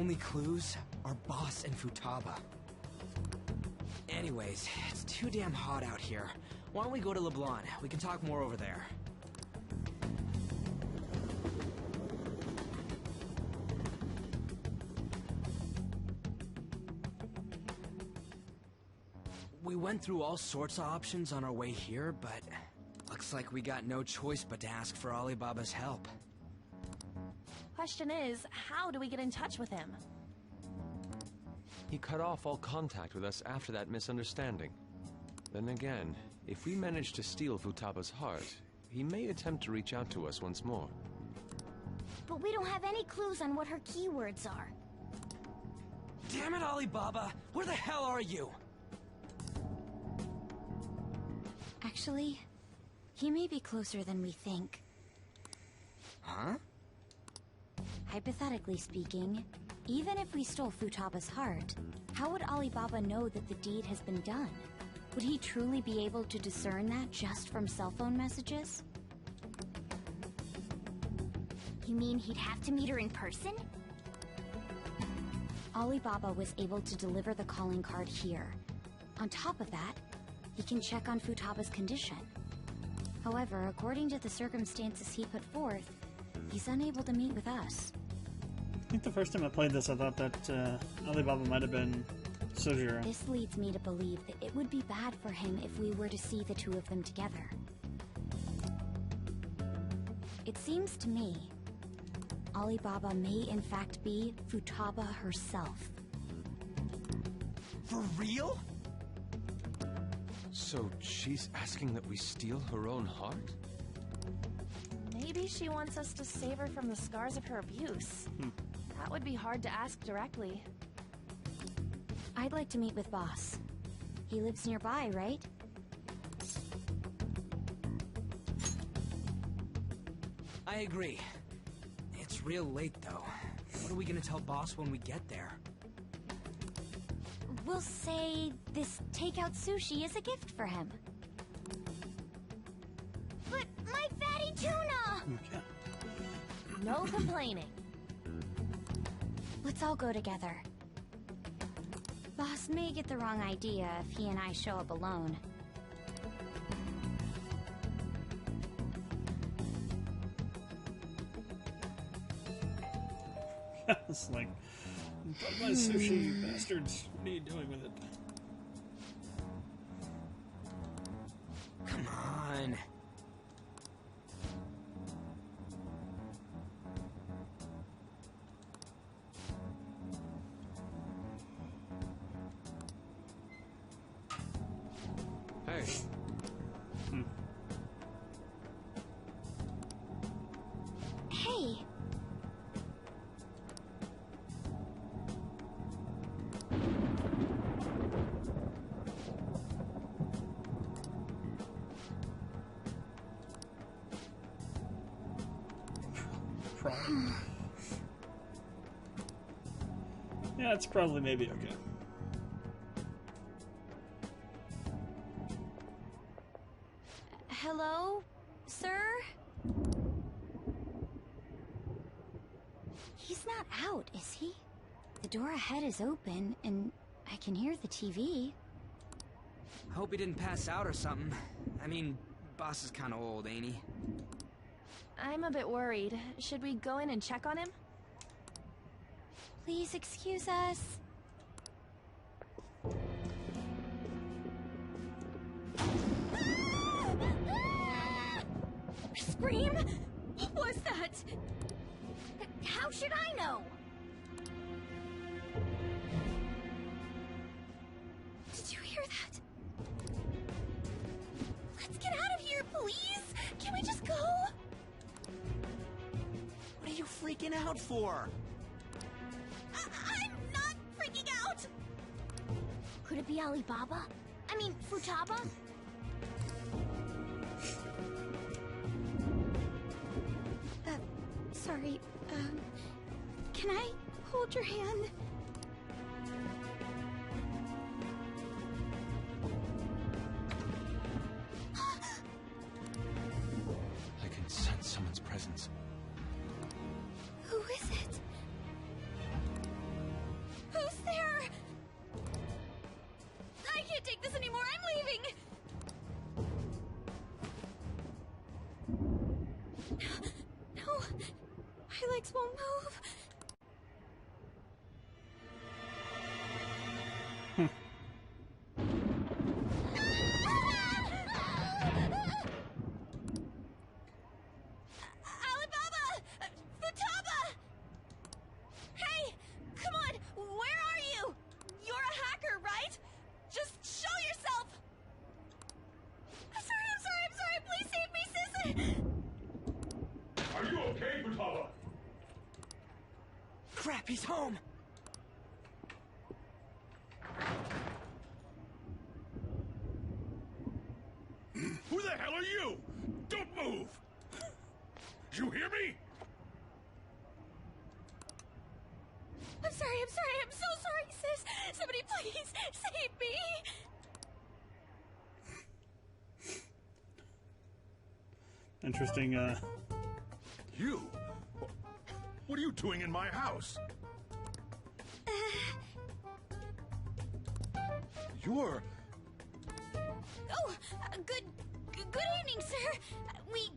only clues are Boss and Futaba. Anyways, it's too damn hot out here. Why don't we go to LeBlanc? We can talk more over there. We went through all sorts of options on our way here, but looks like we got no choice but to ask for Alibaba's help. Question is, how do we get in touch with him? He cut off all contact with us after that misunderstanding. Then again, if we manage to steal Futaba's heart, he may attempt to reach out to us once more. But we don't have any clues on what her keywords are. Damn it, Alibaba! Where the hell are you? Actually, he may be closer than we think. Huh? Hypothetically speaking, even if we stole Futaba's heart, how would Alibaba know that the deed has been done? Would he truly be able to discern that just from cell phone messages? You mean he'd have to meet her in person? Alibaba was able to deliver the calling card here. On top of that, he can check on Futaba's condition. However, according to the circumstances he put forth, he's unable to meet with us. I think the first time I played this, I thought that Alibaba might have been Sojiro. This leads me to believe that it would be bad for him if we were to see the two of them together. It seems to me, Alibaba may in fact be Futaba herself. For real? So she's asking that we steal her own heart? Maybe she wants us to save her from the scars of her abuse. That would be hard to ask directly. I'd like to meet with Boss. He lives nearby, right? I agree. It's real late, though. What are we gonna tell Boss when we get there? We'll say this takeout sushi is a gift for him. But my fatty tuna! Okay. No complaining. Let's all go together. Boss may get the wrong idea if he and I show up alone. It's like, my sushi, you bastards. What are you doing with it? Come on. Hey. Hey! Yeah, it's probably maybe okay. Hello, sir? He's not out, is he? The door ahead is open, and I can hear the TV. Hope he didn't pass out or something. I mean, Boss is kinda old, ain't he? I'm a bit worried. Should we go in and check on him? Please excuse us. Scream? What was that? How should I know? Did you hear that? Let's get out of here, please! Can we just go? What are you freaking out for? I'm not freaking out! Could it be Alibaba? I mean, Futaba? Sorry, can I hold your hand? I can sense someone's presence. Who is it? can't take this anymore. I'm leaving. No, my legs won't move. Alibaba! Futaba! Hey, come on, where are you? You're a hacker, right? Just show yourself! I'm sorry, please save me, sis! Are you okay, Futaba? Crap, he's home! Who the hell are you? Don't move! You hear me? I'm sorry, I'm so sorry, sis! Somebody please save me! Interesting, You? What are you doing in my house? You're... Oh, good evening, sir. We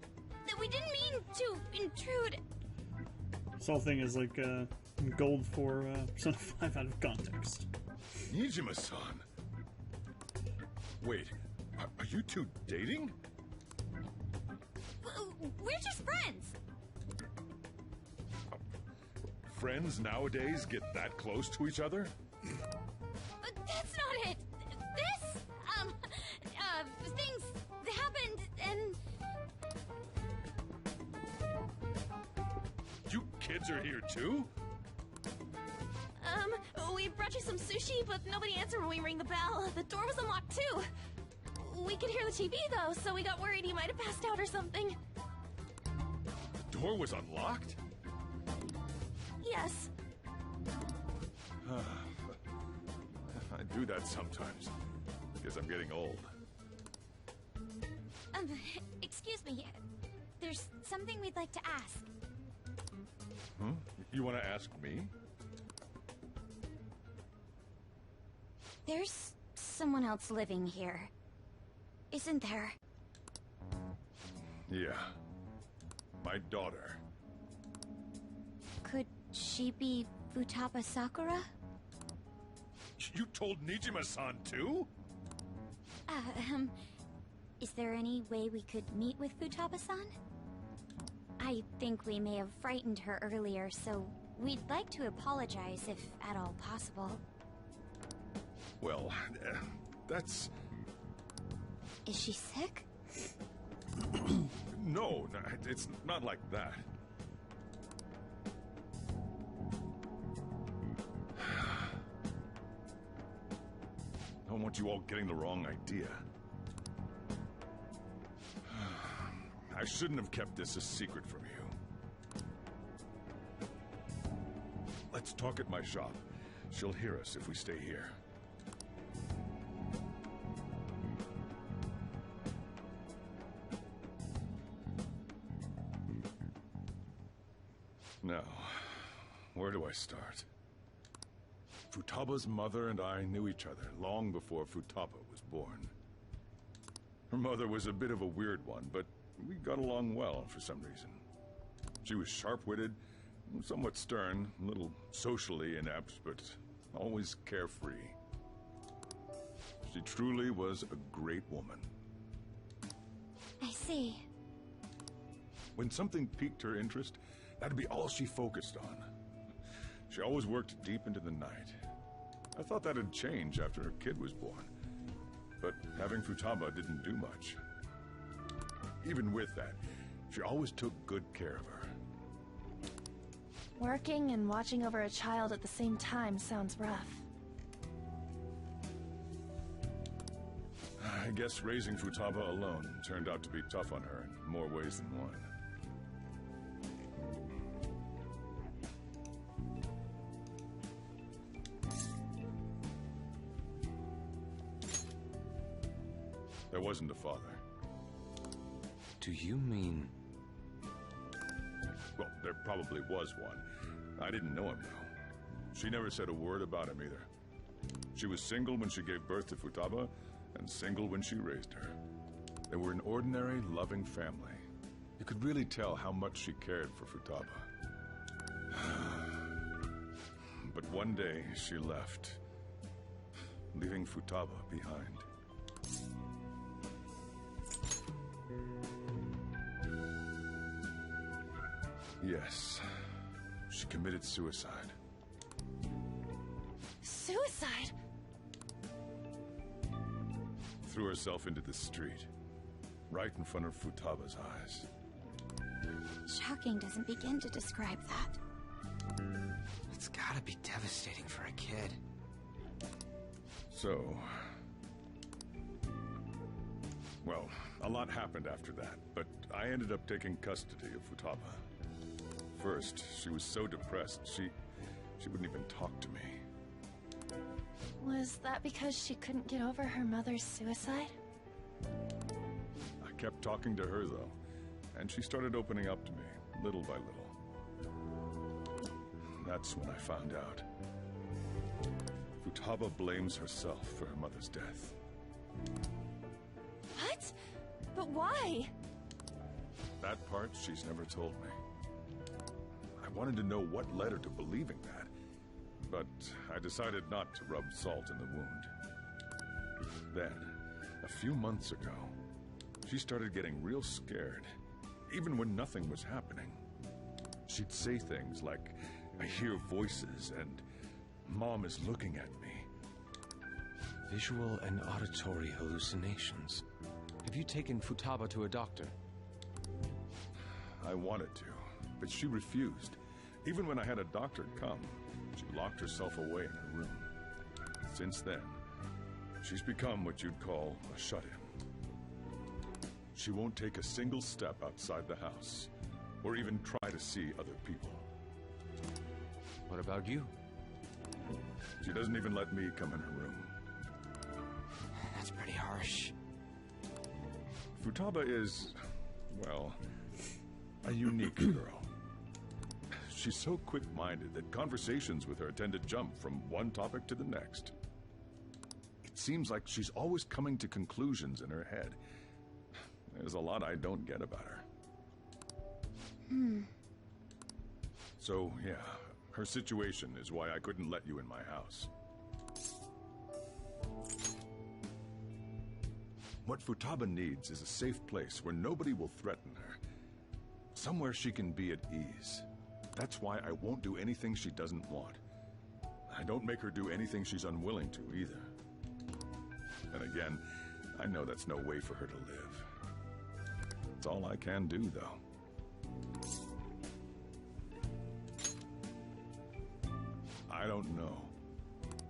didn't mean to intrude. this whole thing is like, gold for, Persona 5 out of context. Nijima-san. Wait, are you two dating? We're just friends. Friends nowadays get that close to each other? That's not it. This, things happened and... You kids are here too? We brought you some sushi, but nobody answered when we rang the bell. The door was unlocked too. We could hear the TV though, so we got worried he might have passed out or something. The door was unlocked? Yes. I do that sometimes. Guess I'm getting old. Excuse me. There's something we'd like to ask. Hmm? You want to ask me? There's someone else living here, isn't there? Yeah. My daughter. Could she be Futaba Sakura? You told Nijima-san too? Is there any way we could meet with Futaba-san? I think we may have frightened her earlier, so we'd like to apologize if at all possible. Well, that's... Is she sick? No, it's not like that. I don't want you all getting the wrong idea. I shouldn't have kept this a secret from you. Let's talk at my shop. She'll hear us if we stay here. Now, where do I start? Futaba's mother and I knew each other long before Futaba was born. Her mother was a bit of a weird one, but we got along well for some reason. She was sharp-witted, somewhat stern, a little socially inept, but always carefree. She truly was a great woman. I see. When something piqued her interest, that'd be all she focused on. She always worked deep into the night. I thought that'd change after her kid was born. But having Futaba didn't do much. Even with that, she always took good care of her. Working and watching over a child at the same time sounds rough. I guess raising Futaba alone turned out to be tough on her in more ways than one. There wasn't a father. Do you mean... Well, there probably was one. I didn't know him, though. She never said a word about him, either. She was single when she gave birth to Futaba, and single when she raised her. They were an ordinary, loving family. You could really tell how much she cared for Futaba. But one day, she left, leaving Futaba behind. Yes, she committed suicide. Suicide? Threw herself into the street, right in front of Futaba's eyes. Shocking doesn't begin to describe that. It's gotta be devastating for a kid. So... well, a lot happened after that, but I ended up taking custody of Futaba. First, she was so depressed, she wouldn't even talk to me. Was that because she couldn't get over her mother's suicide? I kept talking to her, though, and she started opening up to me, little by little. That's when I found out. Futaba blames herself for her mother's death. What? But why? That part she's never told me. I wanted to know what led her to believing that, but I decided not to rub salt in the wound. Then, a few months ago, she started getting real scared, even when nothing was happening. She'd say things like, "I hear voices," and "Mom is looking at me." Visual and auditory hallucinations. Have you taken Futaba to a doctor? I wanted to, but she refused. Even when I had a doctor come, she locked herself away in her room. Since then, she's become what you'd call a shut-in. She won't take a single step outside the house, or even try to see other people. What about you? She doesn't even let me come in her room. That's pretty harsh. Futaba is, well, a unique girl. She's so quick-minded that conversations with her tend to jump from one topic to the next. It seems like she's always coming to conclusions in her head. There's a lot I don't get about her. So, yeah, her situation is why I couldn't let you in my house. What Futaba needs is a safe place where nobody will threaten her. Somewhere she can be at ease. That's why I won't do anything she doesn't want. I don't make her do anything she's unwilling to, either. And again, I know that's no way for her to live. It's all I can do, though. I don't know.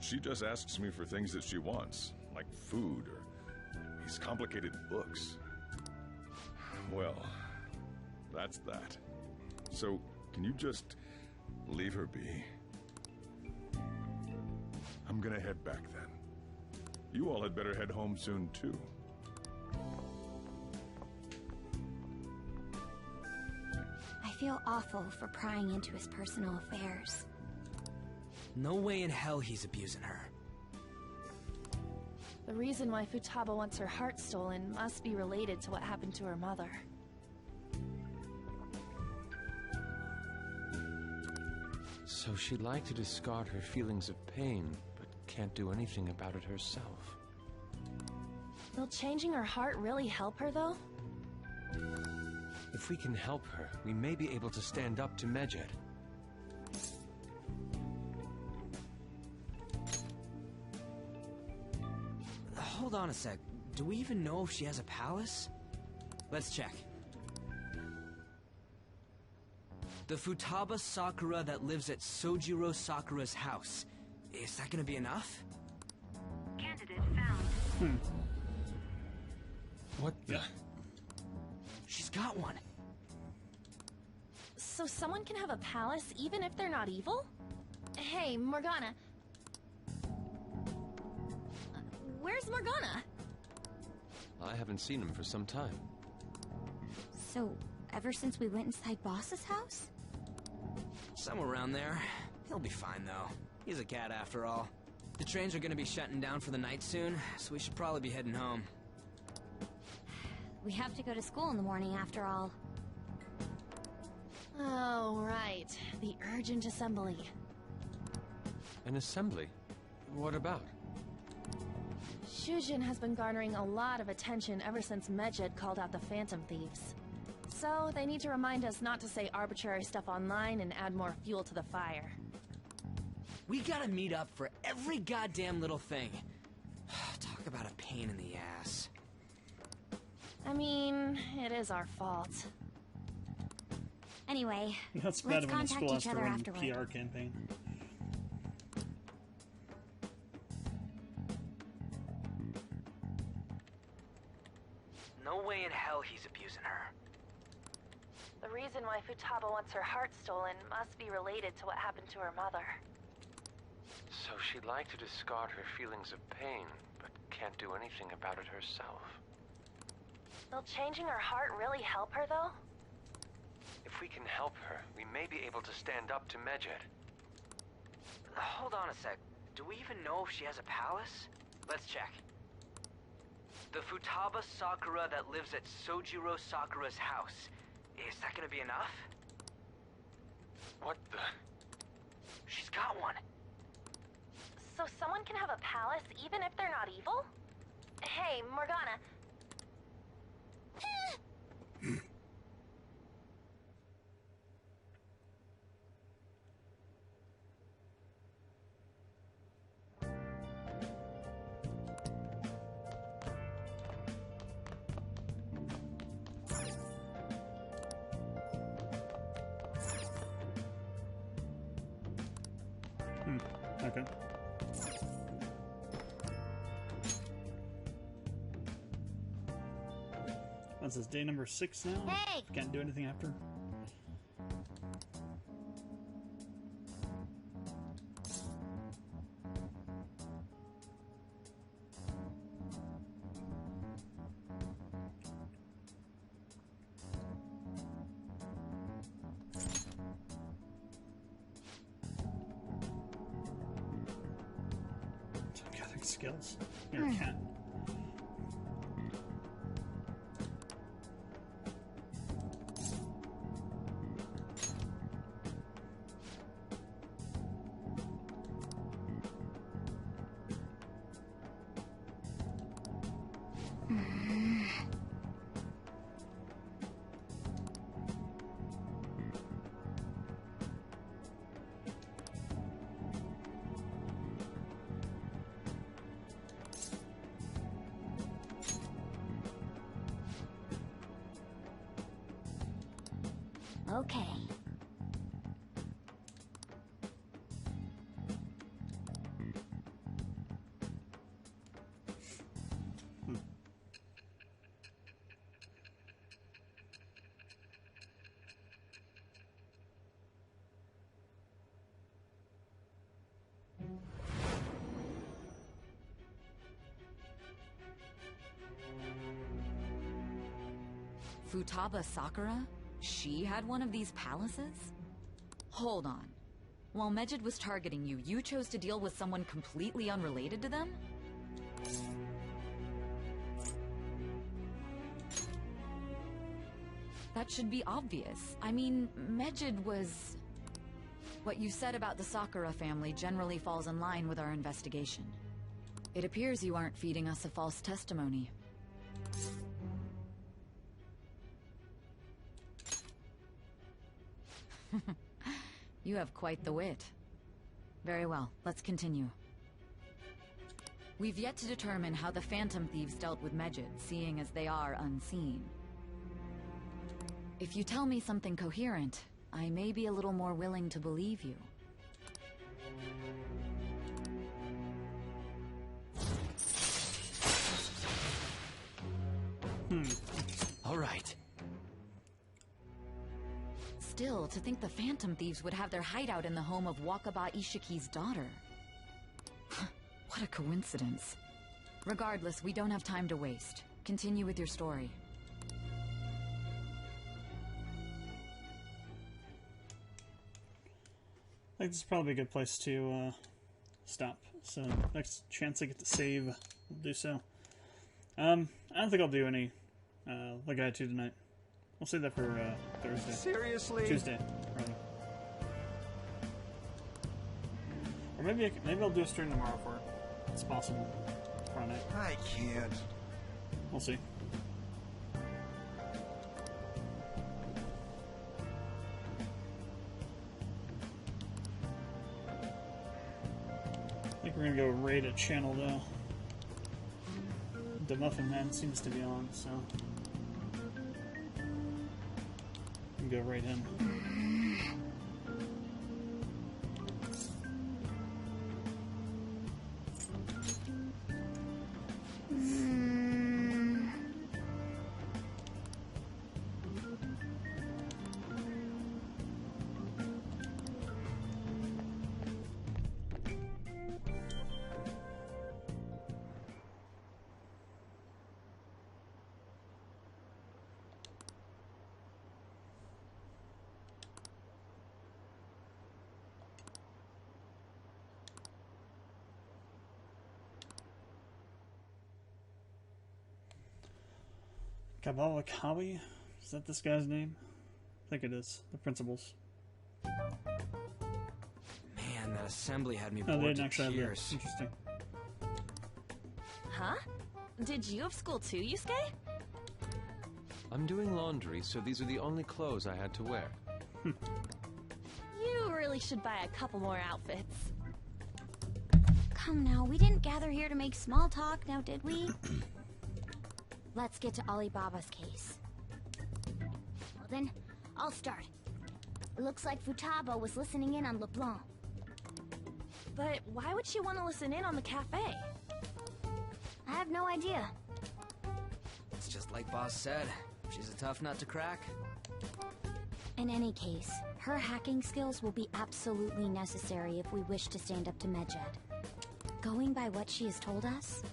She just asks me for things that she wants, like food or these complicated books. Well, that's that. So, can you just leave her be? I'm gonna head back then. You all had better head home soon, too. I feel awful for prying into his personal affairs. No way in hell he's abusing her. The reason why Futaba wants her heart stolen must be related to what happened to her mother. So she'd like to discard her feelings of pain, but can't do anything about it herself. Will changing her heart really help her, though? If we can help her, we may be able to stand up to Medjed. Hold on a sec. Do we even know if she has a palace? Let's check. The Futaba Sakura that lives at Sojiro Sakura's house. Is that gonna be enough? Candidate found. What the? She's got one. So someone can have a palace even if they're not evil? Hey, Morgana. Where's Morgana? I haven't seen him for some time. So, ever since we went inside Boss's house? Somewhere around there. He'll be fine, though. He's a cat after all. The trains are gonna be shutting down for the night soon, so we should probably be heading home. We have to go to school in the morning after all. Oh, right. The urgent assembly. An assembly? What about? Shujin has been garnering a lot of attention ever since Medjed called out the Phantom Thieves. So, they need to remind us not to say arbitrary stuff online and add more fuel to the fire. We gotta meet up for every goddamn little thing. Talk about a pain in the ass. I mean, it is our fault. Anyway, That's let's bad when the contact school has each to other run a afterward. PR campaign. No way in hell he's abusing her. The reason why Futaba wants her heart stolen must be related to what happened to her mother. So she'd like to discard her feelings of pain, but can't do anything about it herself. Will changing her heart really help her, though? If we can help her, we may be able to stand up to Medjed. Hold on a sec. Do we even know if she has a palace? Let's check. The Futaba Sakura that lives at Sojiro Sakura's house. Is that gonna be enough? What the? She's got one. So someone can have a palace even if they're not evil? Hey, Morgana. Okay. This is day number 6 now. Hey! Can't do anything after. Gathering skills. You're a cat. Okay. Futaba Sakura? She had one of these palaces? Hold on. While Medjed was targeting you, you chose to deal with someone completely unrelated to them? That should be obvious. I mean, Medjed was... What you said about the Sakura family generally falls in line with our investigation. It appears you aren't feeding us a false testimony. You have quite the wit. Very well, let's continue. We've yet to determine how the Phantom Thieves dealt with Medjed, seeing as they are unseen. If you tell me something coherent, I may be a little more willing to believe you. All right. Still, to think the Phantom Thieves would have their hideout in the home of Wakaba Ishiki's daughter. What a coincidence. Regardless, we don't have time to waste. Continue with your story. I think this is probably a good place to stop. So next chance I get to save, I'll do so. I don't think I'll do any Legaia 2 tonight. We'll save that for Thursday. Seriously? Tuesday, rather. Or maybe I'll do a stream tomorrow for it. It's possible. Friday. I can't. We'll see. I think we're gonna go raid a channel though. The Muffin Man seems to be on, so we can go raid him. Kabalakawi? Is that this guy's name? I think it is. The principals. Man, that assembly had me No, they bored didn't to actually have tears. that. Interesting. Huh? Did you have school too, Yusuke? I'm doing laundry, so these are the only clothes I had to wear. You really should buy a couple more outfits. Come now, we didn't gather here to make small talk, now did we? Let's get to Alibaba's case. Well then, I'll start. It looks like Futaba was listening in on LeBlanc. But why would she want to listen in on the cafe? I have no idea. It's just like Boss said. She's a tough nut to crack. In any case, her hacking skills will be absolutely necessary if we wish to stand up to Medjed. Going by what she has told us,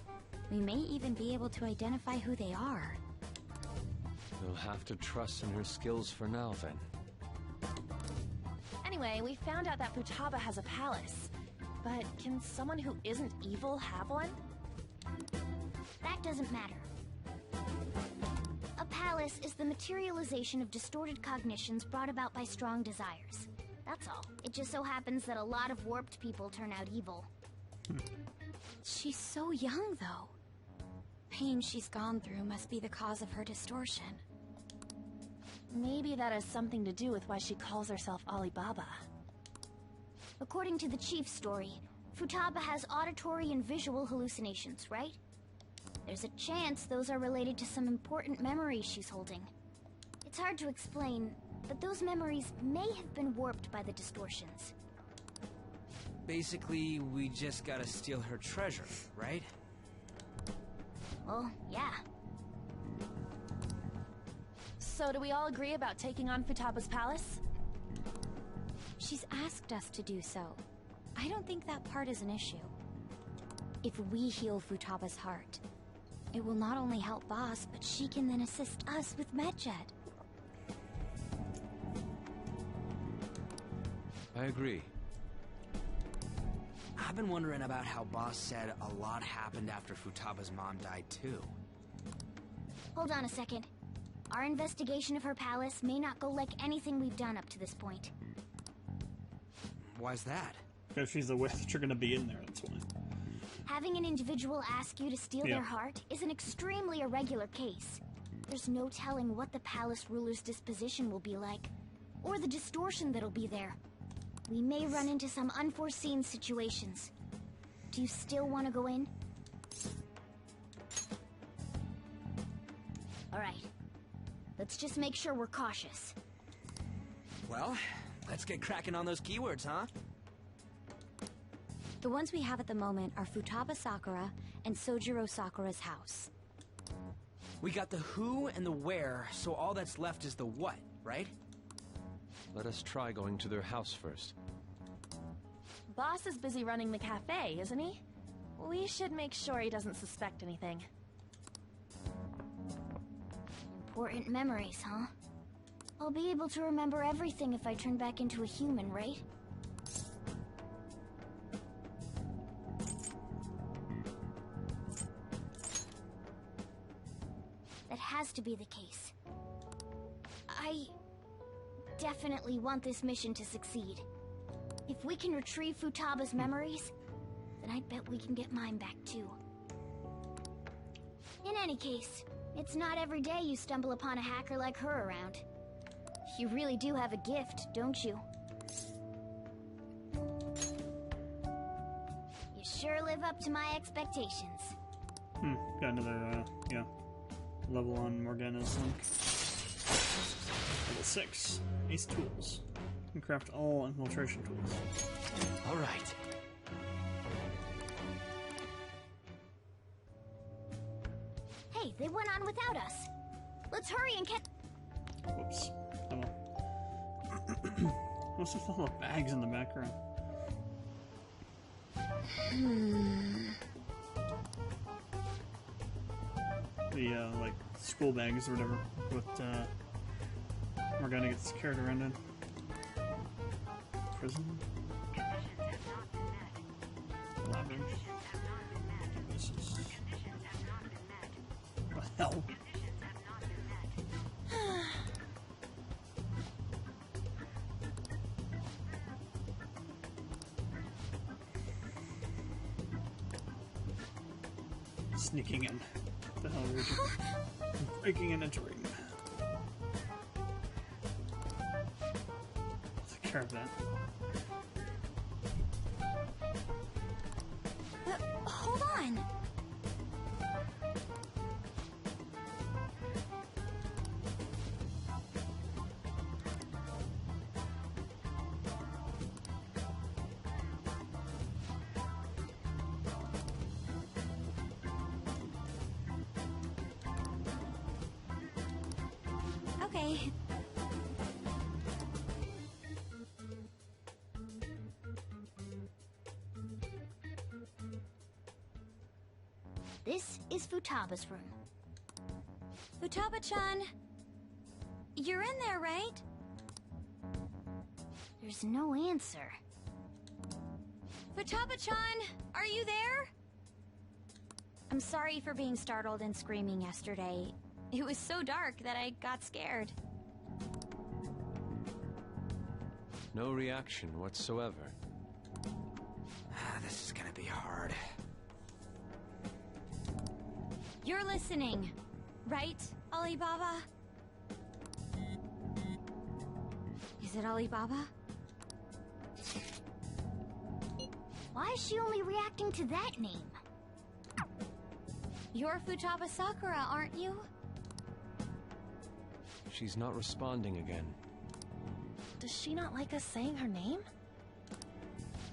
we may even be able to identify who they are. We'll have to trust in her skills for now, then. Anyway, we found out that Futaba has a palace. But can someone who isn't evil have one? That doesn't matter. A palace is the materialization of distorted cognitions brought about by strong desires. That's all. It just so happens that a lot of warped people turn out evil. She's so young, though. Pain she's gone through must be the cause of her distortion. Maybe that has something to do with why she calls herself Alibaba. According to the chief's story, Futaba has auditory and visual hallucinations, right? There's a chance those are related to some important memories she's holding. It's hard to explain, but those memories may have been warped by the distortions. Basically, we just gotta steal her treasure, right? Well, yeah. So do we all agree about taking on Futaba's palace? She's asked us to do so. I don't think that part is an issue. If we heal Futaba's heart, it will not only help Boss, but she can then assist us with Medjed. I agree. I've been wondering about how Boss said a lot happened after Futaba's mom died, too. Hold on a second. Our investigation of her palace may not go like anything we've done up to this point. Why's that? Because she's aware that you're gonna be in there, that's why. Having an individual ask you to steal Yeah. their heart is an extremely irregular case. There's no telling what the palace ruler's disposition will be like, or the distortion that'll be there. We may run into some unforeseen situations. Do you still want to go in? Alright. Let's just make sure we're cautious. Well, let's get cracking on those keywords, huh? The ones we have at the moment are Futaba Sakura and Sojiro Sakura's house. We got the who and the where, so all that's left is the what, right? Let us try going to their house first. Boss is busy running the cafe, isn't he? We should make sure he doesn't suspect anything. Important memories, huh? I'll be able to remember everything if I turn back into a human, right? That has to be the case. I definitely want this mission to succeed. If we can retrieve Futaba's memories, then I bet we can get mine back too. In any case, it's not every day you stumble upon a hacker like her around. You really do have a gift, don't you? You sure live up to my expectations. Got another, level on Morgana's link. Level 6. Ace tools. You can craft all infiltration tools. All right. Hey, they went on without us. Let's hurry and catch... Whoops. Oh well. What's with all the bags in the background? The, like, school bags or whatever, with, Morgana gets carried around in. Prison? Labbing. This is... What the hell? Sneaking in. What the hell, Ryuji? Breaking and entering. Take care of that. Hold on! Okay. This is Futaba's room. Futaba-chan, you're in there, right? There's no answer. Futaba-chan, are you there? I'm sorry for being startled and screaming yesterday. It was so dark that I got scared. No reaction whatsoever. This is gonna be hard. You're listening, right, Alibaba? Is it Alibaba? Why is she only reacting to that name? You're Futaba Sakura, aren't you? She's not responding again. Does she not like us saying her name?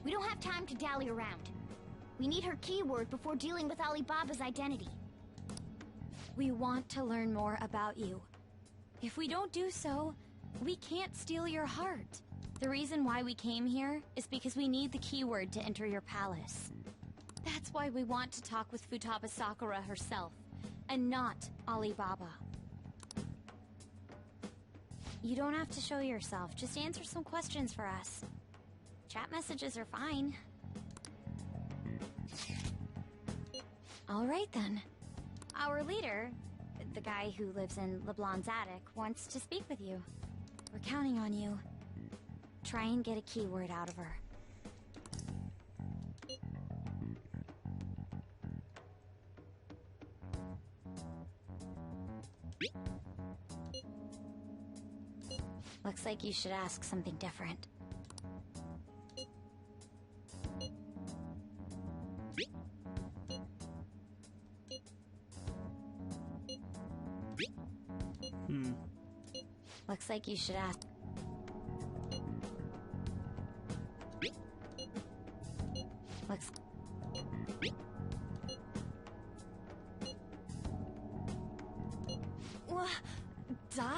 We don't have time to dally around. We need her keyword before dealing with Alibaba's identity. We want to learn more about you. If we don't do so, we can't steal your heart. The reason why we came here is because we need the keyword to enter your palace. That's why we want to talk with Futaba Sakura herself, and not Alibaba. You don't have to show yourself, just answer some questions for us. Chat messages are fine. Alright then. Our leader, the guy who lives in LeBlanc's attic, wants to speak with you. We're counting on you. Try and get a keyword out of her. Looks like you should ask something different. Looks like you should ask... Looks... Die?